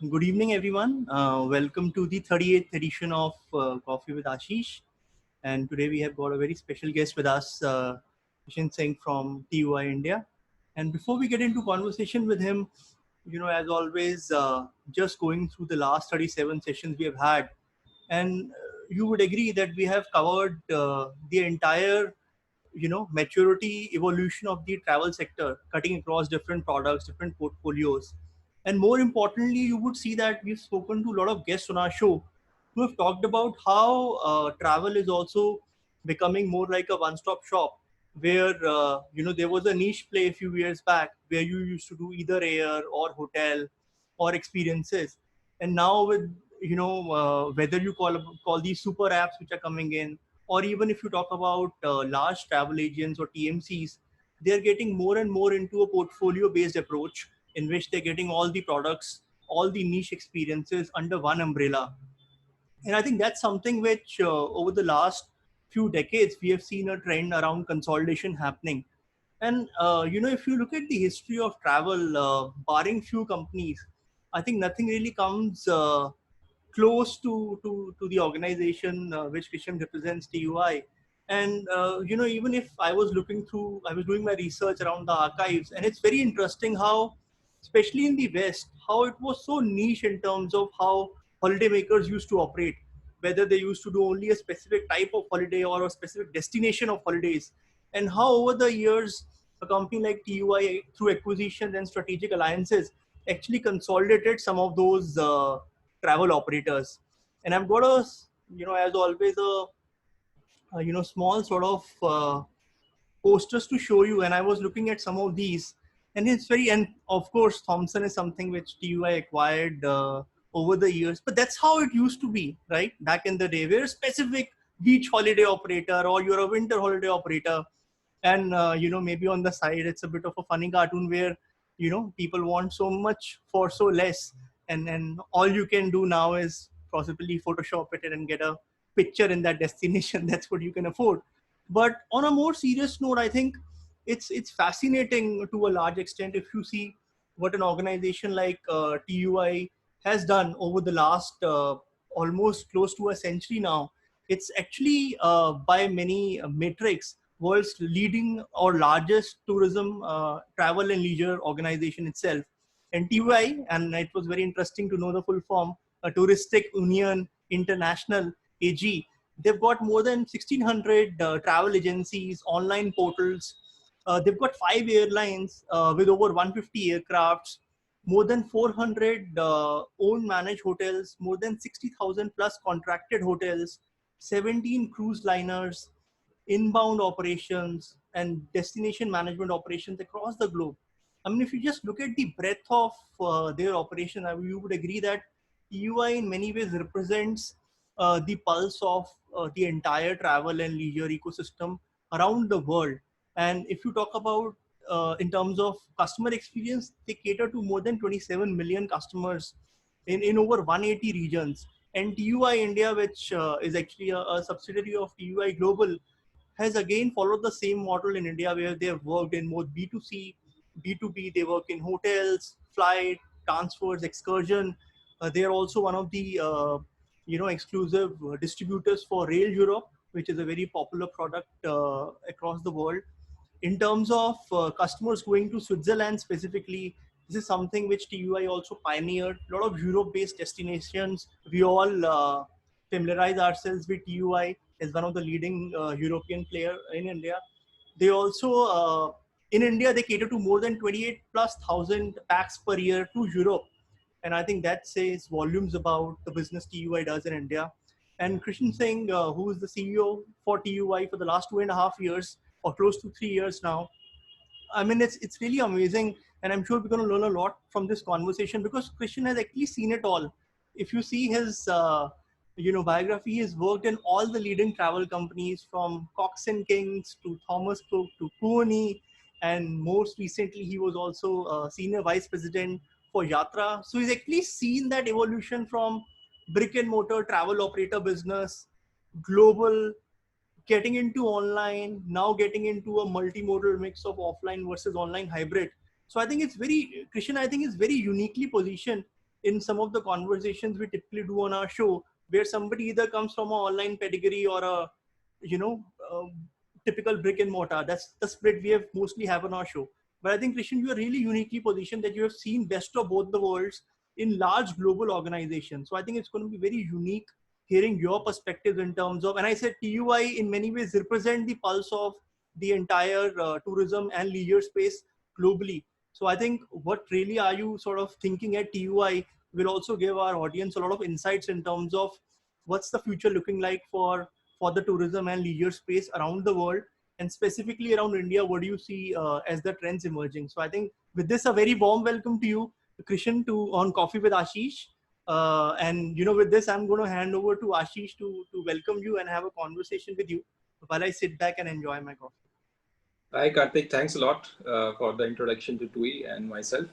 Good evening, everyone. Welcome to the 38th edition of Coffee with Ashish. And today we have got a very special guest with us, Krishan Singh from TUI India. And before we get into conversation with him, as always, just going through the last 37 sessions we have had, and you would agree that we have covered the entire maturity evolution of the travel sector, cutting across different products, different portfolios. And more importantly, you would see that we've spoken to a lot of guests on our show who have talked about how travel is also becoming more like a one-stop shop, where there was a niche play a few years back where you used to do either air or hotel or experiences. And now with whether you call these super apps which are coming in, or even if you talk about large travel agents or TMCs, they're getting more and more into a portfolio based approach in which they're getting all the products, all the niche experiences under one umbrella. And I think that's something which over the last few decades we have seen a trend around consolidation happening. And if you look at the history of travel, barring few companies, I think nothing really comes close to the organization which Krishan represents, TUI. And even if I was looking through, I was doing my research around the archives, and it's very interesting how, especially in the West, how it was so niche in terms of how holidaymakers used to operate, whether they used to do only a specific type of holiday or a specific destination of holidays, and how over the years a company like TUI, through acquisitions and strategic alliances, actually consolidated some of those travel operators. And I've got as always, small sort of posters to show you. And I was looking at some of these, and it's very, and of course, Thomson is something which TUI acquired over the years. But that's how it used to be, right? Back in the day, we're a specific beach holiday operator, or you're a winter holiday operator. And maybe on the side it's a bit of a funny cartoon where people want so much for so less, and all you can do now is possibly photoshop it and get a picture in that destination. That's what you can afford. But on a more serious note, I think it's fascinating to a large extent if you see what an organization like TUI has done over the last almost close to a century now. It's actually by many metrics world's leading or largest tourism travel and leisure organization itself. And TUI, and it was very interesting to know the full form, a Touristic Union International AG. They've got more than 1,600 travel agencies, online portals. They've got 5 airlines with over 150 aircrafts, more than 400 owned managed hotels, more than 60,000 plus contracted hotels, 17 cruise liners, inbound operations, and destination management operations across the globe. I mean, if you just look at the breadth of their operation, you would agree that TUI in many ways represents the pulse of the entire travel and leisure ecosystem around the world. And if you talk about in terms of customer experience, they cater to more than 27 million customers in over 180 regions. And TUI India, which is actually a subsidiary of TUI Global, has again followed the same model in India, where they have worked in both B2C, B2B. They work in hotels, flight, transfers, excursion. They are also one of the exclusive distributors for Rail Europe, which is a very popular product across the world. In terms of customers going to Switzerland specifically, this is something which TUI also pioneered. A lot of Europe-based destinations. We all familiarize ourselves with TUI as one of the leading European player in India. They also in India they cater to more than 28 plus thousand packs per year to Europe, and I think that says volumes about the business TUI does in India. And Krishan Singh, who is the CEO for TUI for the last 2.5 years or close to 3 years now, I mean, it's really amazing, and I'm sure we're going to learn a lot from this conversation because Christian has actually seen it all. If you see his biography, he's worked in all the leading travel companies from Cox and Kings to Thomas Cook to Cooney, and most recently he was also senior vice president for Yatra. So he's actually seen that evolution from brick and mortar travel operator business, global, getting into online, now getting into a multimodal mix of offline versus online hybrid. So I think it's very, Christian, I think is very uniquely positioned in some of the conversations we typically do on our show, where somebody either comes from an online pedigree or a, you know, typical brick and mortar. That's the split we have mostly have on our show. But I think, Krishan, you are really uniquely positioned that you have seen best of both the worlds in large global organizations. So I think it's going to be very unique hearing your perspectives in terms of, and I said TUI in many ways represent the pulse of the entire tourism and leisure space globally. So I think what really are you sort of thinking at TUI will also give our audience a lot of insights in terms of what's the future looking like for the tourism and leisure space around the world, and specifically around India. What do you see as the trends emerging? So I think with this, a very warm welcome to you, Krishan, to on Coffee with Ashish. And with this, I'm going to hand over to Ashish to welcome you and have a conversation with you while I sit back and enjoy my coffee. Hi, Karthik. Thanks a lot for the introduction to TUI and myself.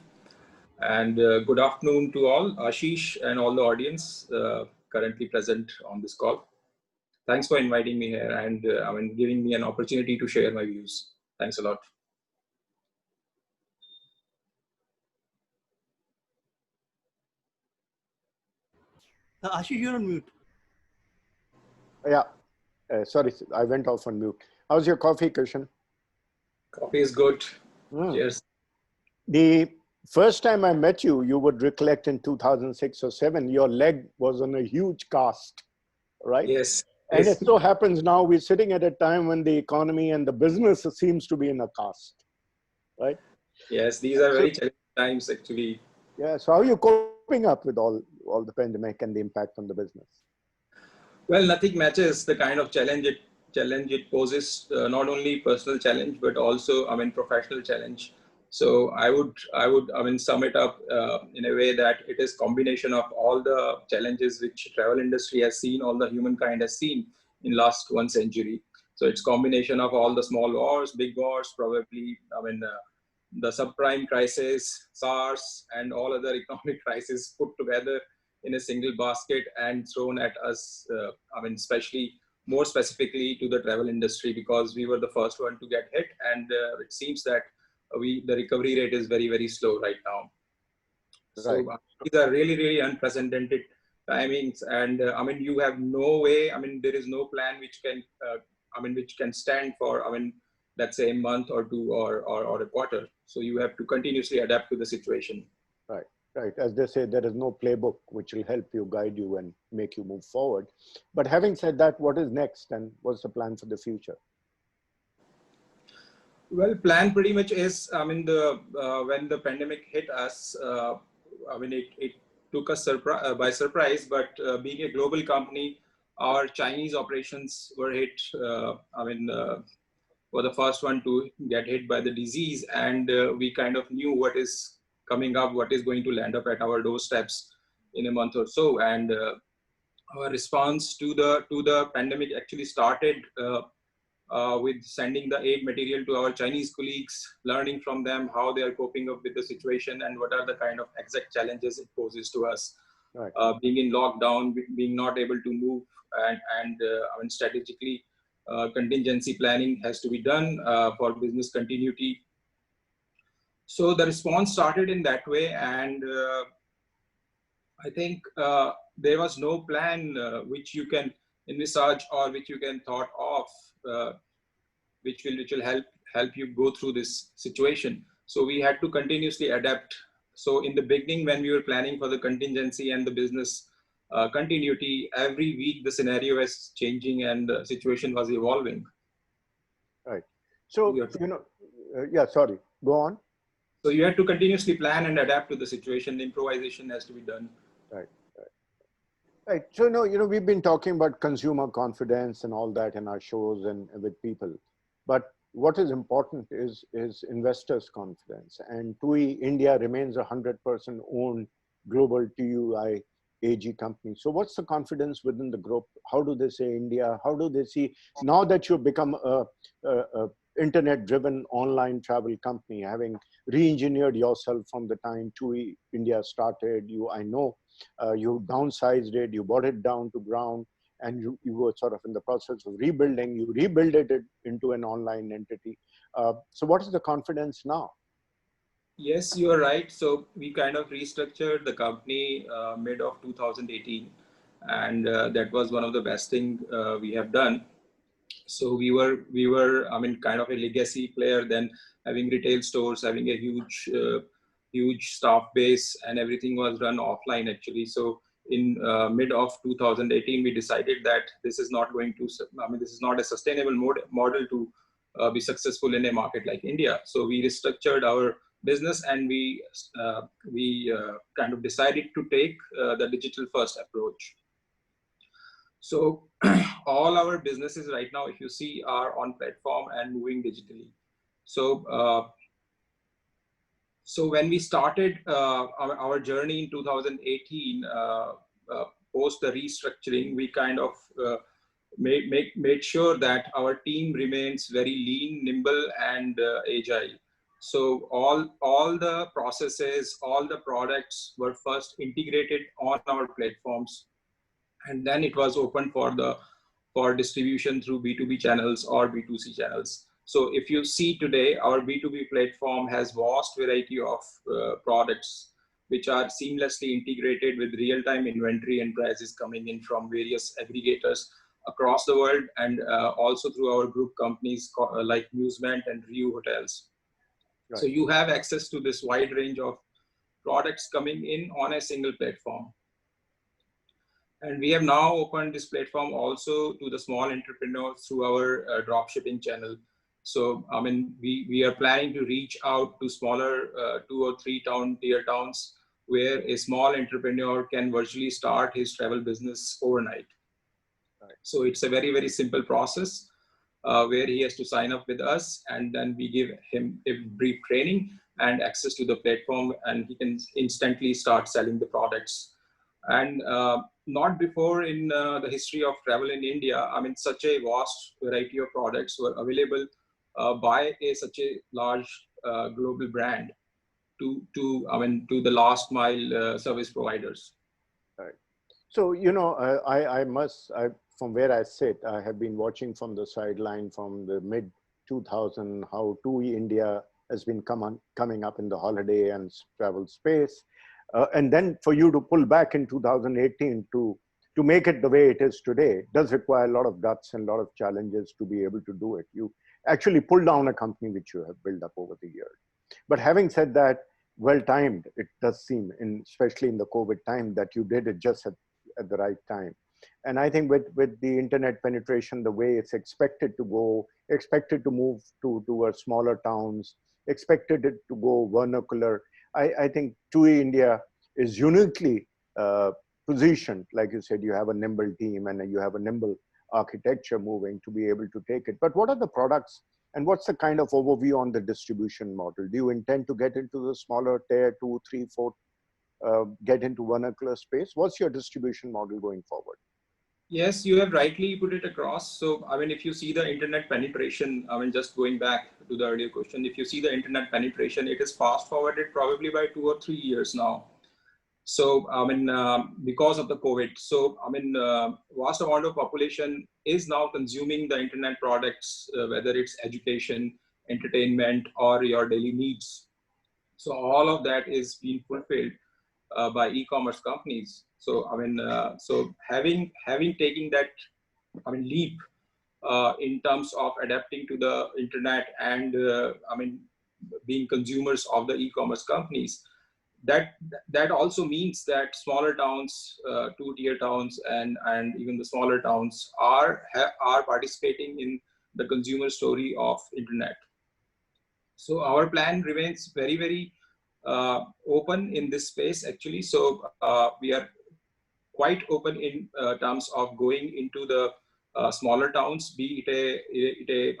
And good afternoon to all, Ashish and all the audience currently present on this call. Thanks for inviting me here and giving me an opportunity to share my views. Thanks a lot. Ashish, you're on mute. Yeah, sorry, I went off on mute. How's your coffee, Krishan? Coffee is good. Cheers. The first time I met you, you would recollect in 2006 or 7, your leg was on a huge cast, right? Yes. And Yes. it so happens now we're sitting at a time when the economy and the business seems to be in a cast, right? Yes, these are very challenging times actually. Yeah, so how are you coping up with all the pandemic and the impact on the business? Well, nothing matches the kind of challenge it poses. Not only personal challenge, but also professional challenge. So I would sum it up in a way that it is combination of all the challenges which travel industry has seen, all the humankind has seen in last 1 century. So it's combination of all the small wars, big wars, probably the subprime crisis, SARS, and all other economic crises put together in a single basket and thrown at us. Especially more specifically to the travel industry, because we were the first one to get hit, and it seems that the recovery rate is very, very slow right now. So Right. these are really, really unprecedented timings, and you have no way. There is no plan which can stand for let's say a month or two or a quarter. So you have to continuously adapt to the situation. Right, right. As they say, there is no playbook which will help you, guide you, and make you move forward. But having said that, what is next, and what's the plan for the future? Well, plan pretty much is, when the pandemic hit us, it took us by surprise, but being a global company, our Chinese operations were hit, were the first one to get hit by the disease, and we kind of knew what is coming up, what is going to land up at our doorsteps in a month or so. And our response to the pandemic actually started with sending the aid material to our Chinese colleagues, learning from them how they are coping up with the situation and what are the kind of exact challenges it poses to us. Right. Being in lockdown, being not able to move, and strategically, contingency planning has to be done for business continuity. So the response started in that way, and I think there was no plan which you can envisage or which you can thought of, which will help you go through this situation. So we had to continuously adapt. So in the beginning, when we were planning for the contingency and the business continuity, every week the scenario was changing and the situation was evolving. Right. So, yeah, sorry, go on. So you have to continuously plan and adapt to the situation. The improvisation has to be done. Right, right. Right. So, no, we've been talking about consumer confidence and all that in our shows and with people. But what is important is investors' confidence. And TUI India remains a 100% owned global TUI AG company. So what's the confidence within the group? How do they say India? How do they see, now that you've become a internet-driven online travel company, having re-engineered yourself from the time TUI India started, I know you downsized it, you brought it down to ground, and you were sort of in the process of rebuilding, you rebuilt it into an online entity. So what is the confidence now? Yes, you are right. So we kind of restructured the company mid of 2018, and that was one of the best thing we have done. So we were I mean kind of a legacy player then, having retail stores, having a huge staff base, and everything was run offline actually. So in mid of 2018 we decided that this is not going to, I mean, this is not a sustainable model to be successful in a market like India. So we restructured our business, and we kind of decided to take the digital first approach. So all our businesses right now, if you see, are on platform and moving digitally. So so when we started our journey in 2018, post the restructuring, we kind of made sure that our team remains very lean, nimble, and agile. So all the processes, all the products were first integrated on our platforms, and then it was open for distribution through B2B channels or B2C channels. So if you see today, our B2B platform has vast variety of products which are seamlessly integrated with real-time inventory and prices coming in from various aggregators across the world, and also through our group companies like Musement and Riu Hotels. So Right. you have access to this wide range of products coming in on a single platform. And we have now opened this platform also to the small entrepreneurs through our drop shipping channel. So, I mean, we are planning to reach out to smaller 2 or 3 tier towns where a small entrepreneur can virtually start his travel business overnight. Right. So it's a very, very simple process where he has to sign up with us, and then we give him a brief training and access to the platform, and he can instantly start selling the products. And not before in the history of travel in India, I mean, such a vast variety of products were available by such a large global brand to I mean to the last mile service providers. Right. So, I must, from where I sit, I have been watching from the sideline from the mid 2000 how TUI India has been coming up in the holiday and travel space. And then for you to pull back in 2018 to make it the way it is today does require a lot of guts and a lot of challenges to be able to do it. You actually pull down a company which you have built up over the years. But having said that, well timed, it does seem, especially in the COVID time, that you did it just at the right time. And I think with the internet penetration, the way it's expected to go, expected to move towards smaller towns, expected it to go vernacular, I think TUI India is uniquely positioned. Like you said, you have a nimble team and you have a nimble architecture moving to be able to take it. But what are the products and what's the kind of overview on the distribution model? Do you intend to get into the smaller tier 2, 3, 4, get into vernacular space? What's your distribution model going forward? Yes, you have rightly put it across. So, I mean, if you see the internet penetration, I mean, just going back to the earlier question, if you see the internet penetration, it is fast forwarded probably by 2 or 3 years now. So, I mean, because of the COVID. So, I mean, vast amount of population is now consuming the internet products, whether it's education, entertainment, or your daily needs. So, all of that is being fulfilled by e-commerce companies. So I mean, so having taken that, I mean, leap in terms of adapting to the internet and I mean, being consumers of the e-commerce companies, that that also means that smaller towns, two-tier towns, and even the smaller towns are participating in the consumer story of internet. So our plan remains very, very open in this space actually. So we are quite open in terms of going into the smaller towns, be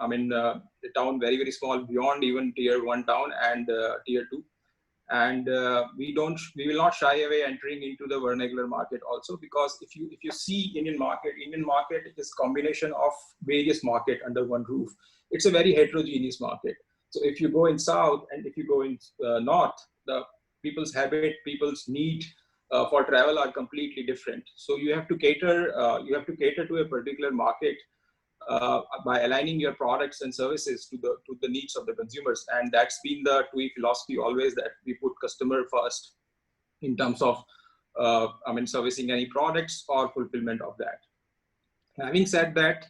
I mean, a town very, very small beyond even tier 1 town and tier 2. And we will not shy away entering into the vernacular market also, because if you see Indian market is combination of various market under one roof. It's a very heterogeneous market. So if you go in south and if you go in north, the people's habit, people's need for travel are completely different. So you have to cater to a particular market by aligning your products and services to the needs of the consumers. And that's been the TUI philosophy always, that we put customer first in terms of servicing any products or fulfillment of that. Having said that,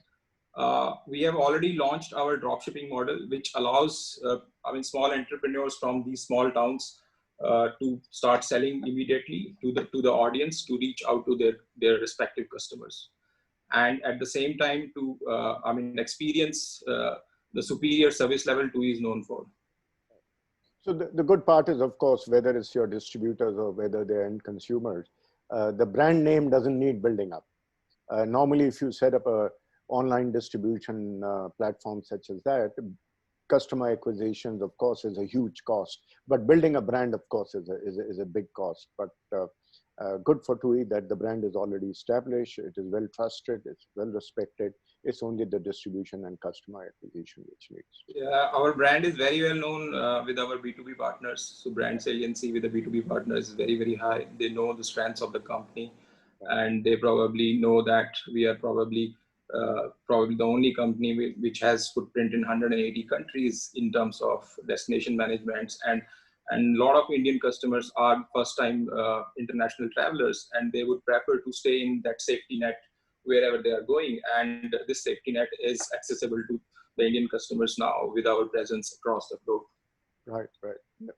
we have already launched our dropshipping model, which allows small entrepreneurs from these small towns to start selling immediately to the audience, to reach out to their respective customers, and at the same time to experience the superior service level TUI is known for. So the good part is, of course, whether it's your distributors or whether they're end consumers, the brand name doesn't need building up. Normally, if you set up a online distribution platform such as that, customer acquisitions, of course, is a huge cost. But building a brand, of course, is a big cost. But good for TUI that the brand is already established. It is well trusted. It's well respected. It's only the distribution and customer acquisition which needs. Yeah, our brand is very well known with our B2B partners. So brand saliency with the B2B partners is very, very high. They know the strengths of the company, and they probably know that we are probably the only company which has footprint in 180 countries in terms of destination management. And a lot of Indian customers are first-time international travelers, and they would prefer to stay in that safety net wherever they are going. And this safety net is accessible to the Indian customers now with our presence across the globe. Right, right. Yeah.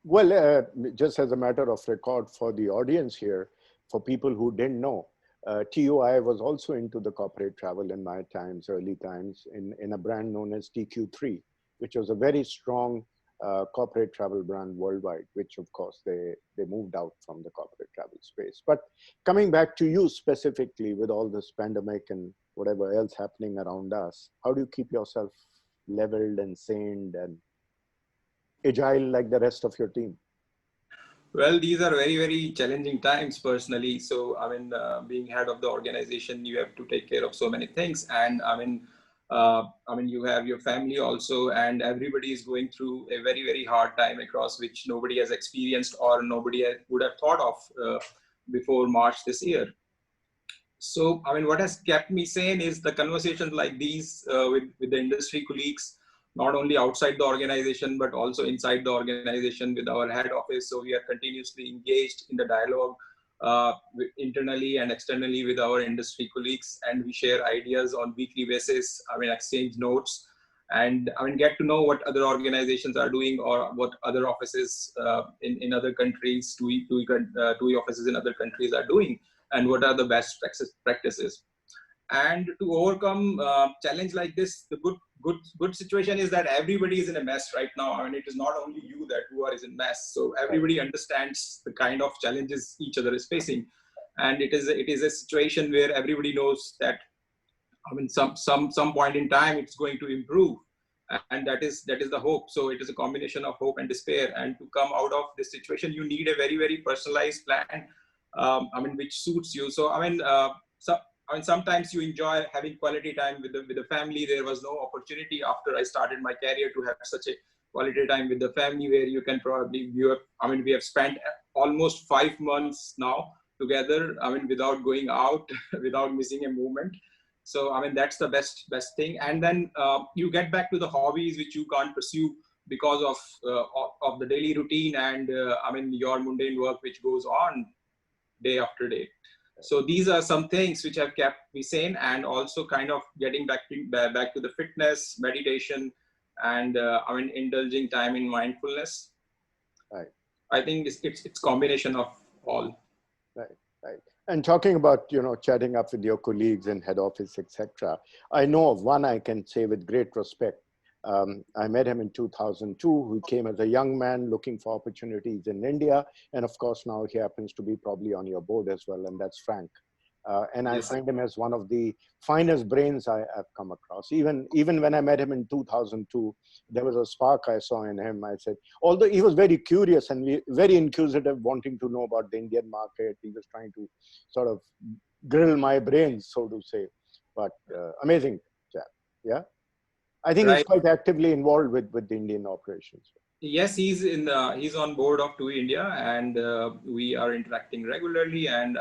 Well, just as a matter of record for the audience here, for people who didn't know, TUI was also into the corporate travel in my times, early times, in a brand known as TQ3, which was a very strong corporate travel brand worldwide, which of course they moved out from the corporate travel space. But coming back to you specifically with all this pandemic and whatever else happening around us, how do you keep yourself leveled and sane and agile like the rest of your team? Well, these are very, very challenging times personally. So, being head of the organization, you have to take care of so many things. And you have your family also, and everybody is going through a very, very hard time across which nobody has experienced or nobody would have thought of before March this year. So, what has kept me sane is the conversations like these with the industry colleagues, not only outside the organization, but also inside the organization with our head office. So we are continuously engaged in the dialogue internally and externally with our industry colleagues, and we share ideas on weekly basis. Exchange notes, and get to know what other organizations are doing or what other offices in other countries, TUI offices in other countries are doing, and what are the best practices. And to overcome challenge like this, the good situation is that everybody is in a mess right now. It is not only you who is in mess. So everybody understands the kind of challenges each other is facing, and it is a situation where everybody knows that some point in time it's going to improve, and that is the hope. So it is a combination of hope and despair, and to come out of this situation you need a very, very personalized plan which suits you. So sometimes you enjoy having quality time with the family. There was no opportunity after I started my career to have such a quality time with the family, where you can probably we have spent almost 5 months now together, without going out, without missing a moment. So that's the best thing. And then you get back to the hobbies which you can't pursue because of the daily routine and your mundane work which goes on day after day. So these are some things which have kept me sane, and also kind of getting back to the fitness, meditation, and indulging time in mindfulness. Right. I think it's combination of all. Right. Right. And talking about, chatting up with your colleagues in head office, etc. I know of one I can say with great respect. I met him in 2002, who came as a young man looking for opportunities in India. And of course, now he happens to be probably on your board as well, and that's Frank. And yes. I find him as one of the finest brains I have come across. Even when I met him in 2002, there was a spark I saw in him. I said, although he was very curious and very inquisitive, wanting to know about the Indian market, he was trying to sort of grill my brains, so to say. But amazing chap, yeah? I think he's quite actively involved with the Indian operations. Yes, he's on board of TUI India, and we are interacting regularly. And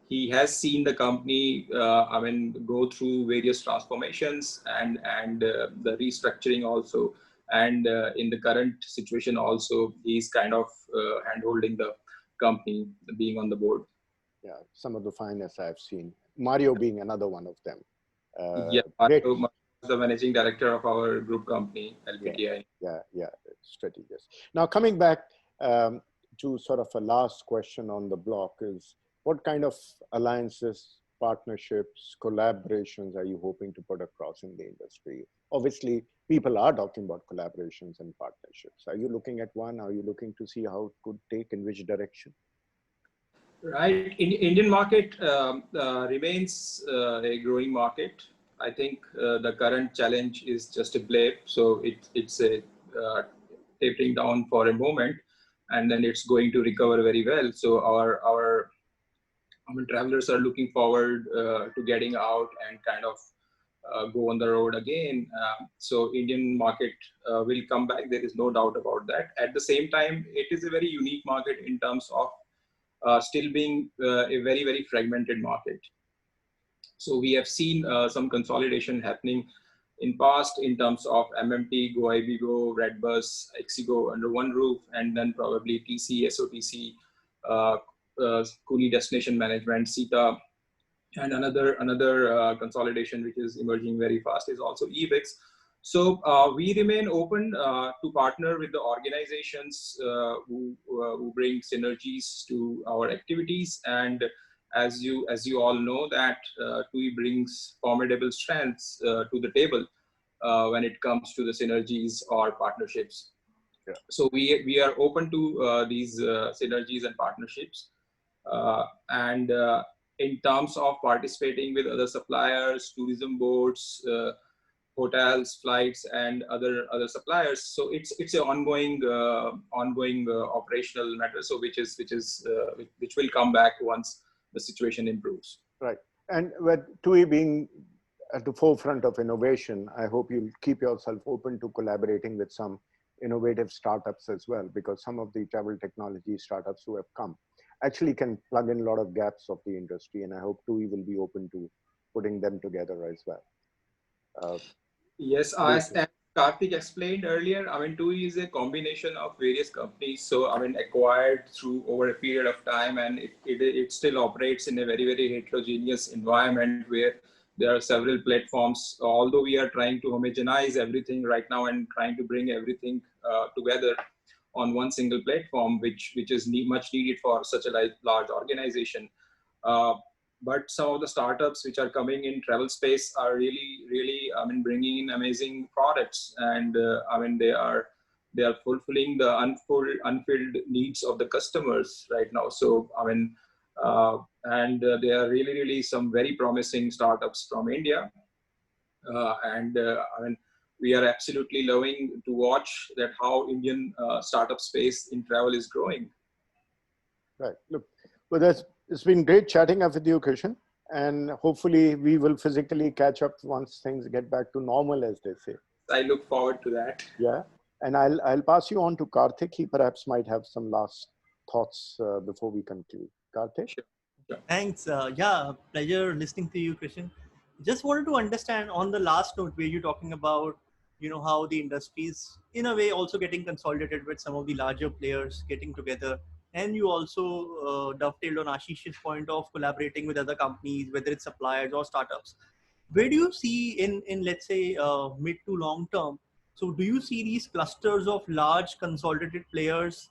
he has seen the company, go through various transformations and the restructuring also. And in the current situation also, he's kind of hand-holding the company, being on the board. Yeah, some of the finest I've seen. Mario being another one of them. Yeah, Great. Mario is the managing director of our group company, Yeah, LPTI. yeah, strategies. Now coming back um, to sort of a last question on the block is, what kind of alliances, partnerships, collaborations are you hoping to put across in the industry? Obviously, people are talking about collaborations and partnerships. Are you looking at one? Are you looking to see how it could take, in which direction? Right. Indian market remains a growing market. I think the current challenge is just a blip. So it's a tapering down for a moment, and then it's going to recover very well. So our travelers are looking forward to getting out and kind of go on the road again. So Indian market will come back. There is no doubt about that. At the same time, it is a very unique market in terms of still being a very, very fragmented market. So we have seen some consolidation happening in past in terms of MMT, Go Ibigo, Redbus, Exigo under one roof, and then probably TC, SOTC, uh, Kuni Destination Management, SITA, and another consolidation which is emerging very fast is also EBIX. So we remain open to partner with the organizations who bring synergies to our activities. And as you all know that TUI brings formidable strengths to the table when it comes to the synergies or partnerships. Yeah. So we are open to these synergies and partnerships. And in terms of participating with other suppliers, tourism boards, hotels, flights, and other suppliers. So it's an ongoing operational matter. So which will come back once the situation improves. Right. And with TUI being at the forefront of innovation, I hope you'll keep yourself open to collaborating with some innovative startups as well, because some of the travel technology startups who have come actually can plug in a lot of gaps of the industry. And I hope TUI will be open to putting them together as well. Yes, as Karthik explained earlier, TUI is a combination of various companies. So, acquired through over a period of time, and it still operates in a very, very heterogeneous environment where there are several platforms. Although we are trying to homogenize everything right now and trying to bring everything together on one single platform, which is much needed for such a large organization. Uh, but some of the startups which are coming in travel space are really bringing in amazing products, and they are fulfilling the unfilled needs of the customers right now. So there are really some very promising startups from India, and we are absolutely loving to watch that how Indian startup space in travel is growing. Right. Look, well, it's been great chatting up with you, Krishan. And hopefully we will physically catch up once things get back to normal, as they say. I look forward to that. Yeah. And I'll pass you on to Karthik. He perhaps might have some last thoughts before we conclude. Karthik? Sure. Sure. Thanks. Yeah, pleasure listening to you, Krishan. Just wanted to understand on the last note where you're talking about, how the industry is in a way also getting consolidated with some of the larger players getting together. And you also dovetailed on Ashish's point of collaborating with other companies, whether it's suppliers or startups. Where do you see in let's say mid to long term? So do you see these clusters of large consolidated players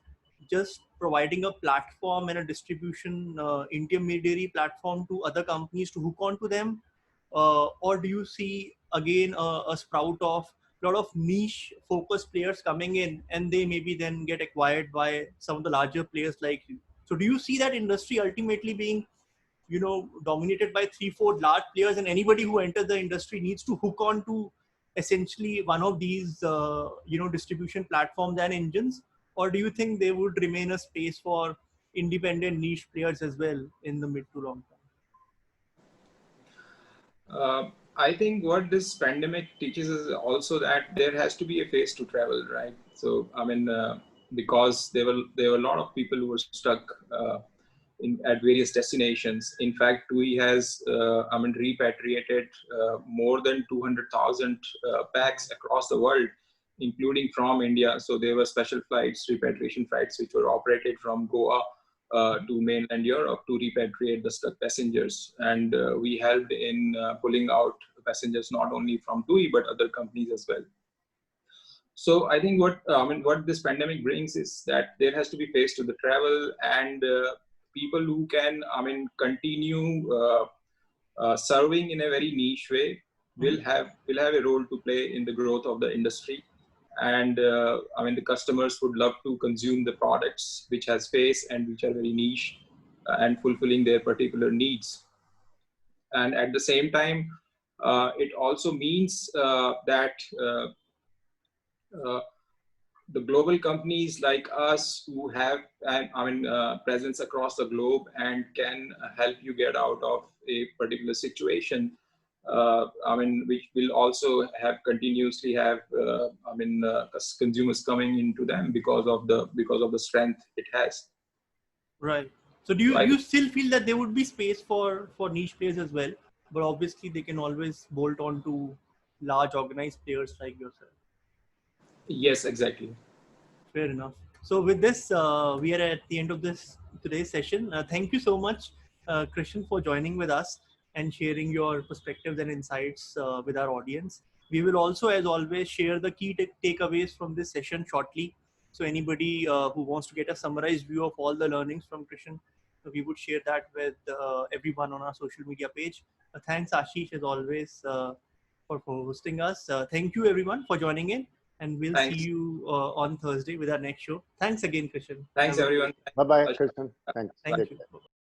just providing a platform and a distribution intermediary platform to other companies to hook onto them, or do you see again a sprout of a lot of niche focused players coming in and they maybe then get acquired by some of the larger players like you? So do you see that industry ultimately being dominated by 3-4 large players, and anybody who enters the industry needs to hook on to essentially one of these distribution platforms and engines? Or do you think there would remain a space for independent niche players as well in the mid to long term? I think what this pandemic teaches is also that there has to be a phase to travel, right? So because there were a lot of people who were stuck at various destinations. In fact, TUI has, repatriated more than 200,000 packs across the world, including from India. So there were special flights, repatriation flights, which were operated from Goa to mainland Europe to repatriate the stuck passengers. And we helped in pulling out passengers not only from TUI but other companies as well. So I think what this pandemic brings is that there has to be pace to the travel, and people who can continue serving in a very niche way will have a role to play in the growth of the industry. And the customers would love to consume the products which has face and which are very niche and fulfilling their particular needs. And at the same time, it also means that uh, the global companies like us who have presence across the globe and can help you get out of a particular situation, which will also have continuously have consumers coming into them because of the strength it has. Right. So do So you still feel that there would be space for niche players as well, but obviously they can always bolt on to large organized players like yourself? yes, exactly. Fair enough. So with this, we are at the end of this today's session. Thank you so much, Krishan, for joining with us and sharing your perspectives and insights with our audience. We will also, as always, share the key takeaways from this session shortly. So anybody who wants to get a summarized view of all the learnings from Krishan, we would share that with everyone on our social media page. Thanks, Ashish, as always, for hosting us. Thank you, everyone, for joining in, and we'll see Thanks. you on Thursday with our next show. Thanks again, Krishan. Thanks, everyone. Bye bye, Krishan. Thanks. Thank Take you. care.